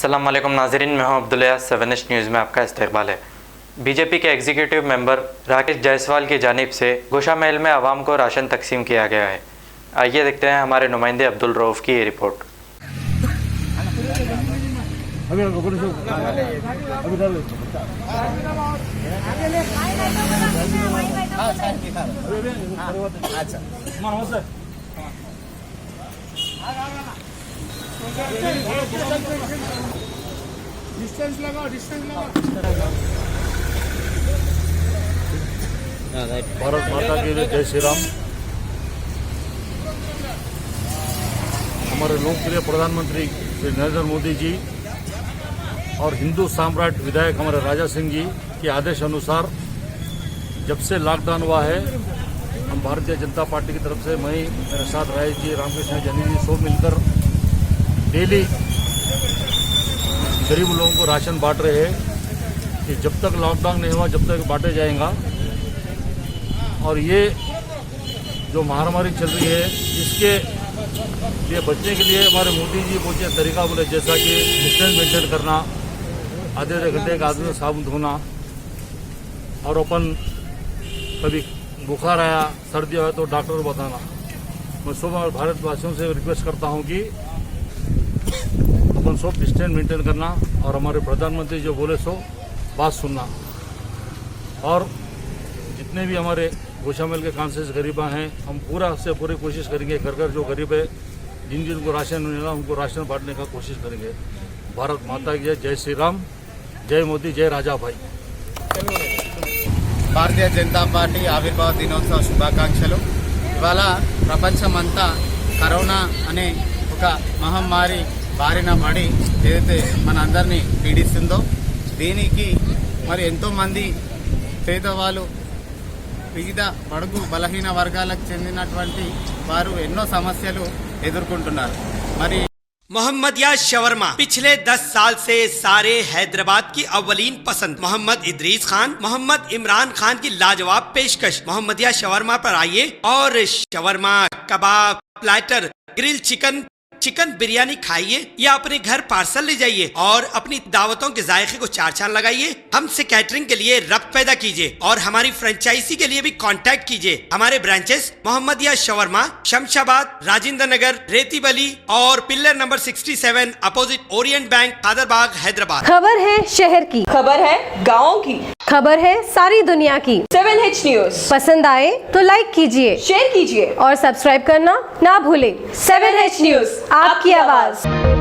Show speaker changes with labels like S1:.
S1: अस्सलाम वालेकुम नाज़रीन, मैं हूं अब्दुल्ला। 7H न्यूज़ में आपका इस्तकबाल है। बीजेपी के एग्जीक्यूटिव मेंबर राकेश जायसवाल की जानिब से गोशा महल में आवाम को राशन तकसीम किया गया है। आइए देखते हैं हमारे नुमाइंदे अब्दुल रऊफ़ की ये रिपोर्ट।
S2: डिस्टेंस लगाओ।
S3: भारत माता की जय श्री राम। हमारे लोकप्रिय प्रधानमंत्री श्री नरेंद्र मोदी जी और हिंदू सम्राट विधायक हमारे राजा सिंह जी के आदेश अनुसार जब से लॉकडाउन हुआ है, हम भारतीय जनता पार्टी की तरफ से मैं, मेरे साथ राय जी, रामकृष्ण जनी जी सब मिलकर डेली गरीब लोगों को राशन बांट रहे हैं कि जब तक लॉकडाउन नहीं हुआ जब तक बांटे जाएगा। और ये जो महामारी चल रही है इसके लिए बचने के लिए हमारे मोदी जी बोले तरीका बोले, जैसा कि डिस्टेंस मेंटेन करना, आधे घंटे का आदमी साबुन धोना, और अपन कभी बुखार आया, सर्दी आया तो डॉक्टर को बताना। मैं सब भारतवासियों से रिक्वेस्ट करता हूं कि अपन सब डिस्टेंस मेंटेन करना और हमारे प्रधानमंत्री जो बोले सो बात सुनना। और जितने भी हमारे गोशा महल के कॉन्सेस गरीबा हैं, हम पूरा से पूरी कोशिश करेंगे, घर घर जो गरीब है जिन जिनको राशन मिलेगा उनको राशन बांटने का कोशिश करेंगे। भारत माता की जय श्री राम, जय मोदी, जय राजा भाई।
S4: భారతీయ జనతా పార్టీ ఆవిర్భావ దినోత్సవ శుభాకాంక్షలు। ఇవాళ ప్రపంచమంతా కరోనా అనే ఒక మహమ్మారి బారిన పడి ఏదైతే మన అందరినీ పీడిస్తుందో, దీనికి మరి ఎంతోమంది పేదవాళ్ళు, వివిధ బడుగు బలహీన వర్గాలకు చెందినటువంటి వారు ఎన్నో సమస్యలు ఎదుర్కొంటున్నారు। మరి
S5: मोहम्मदिया शवरमा पिछले 10 साल से सारे हैदराबाद की अव्वलीन पसंद मोहम्मद इदरीस खान, मोहम्मद इमरान खान की लाजवाब पेशकश। मोहम्मदिया शवरमा पर आइए और shawarma, kebab, platter, grill chicken, chicken biryani खाइए या अपने घर पार्सल ले जाइए और अपनी दावतों के जायके को चार चांद लगाइए। हमसे कैटरिंग के लिए रब्त पैदा कीजिए और हमारी फ्रेंचाइजी के लिए भी कांटेक्ट कीजिए। हमारे ब्रांचेस मोहम्मदिया शवरमा, शमशाबाद, राजेंद्र नगर, रेती बली और pillar number 67 opposite Orient bank, Kadarbagh, Hyderabad.
S6: खबर है शहर की,
S7: खबर है गाँव की,
S6: खबर है सारी दुनिया की।
S7: 7H न्यूज़
S6: पसंद आए तो लाइक कीजिए,
S7: शेयर कीजिए
S6: और सब्सक्राइब करना ना भूले।
S7: 7H न्यूज़,
S6: आपकी आवाज।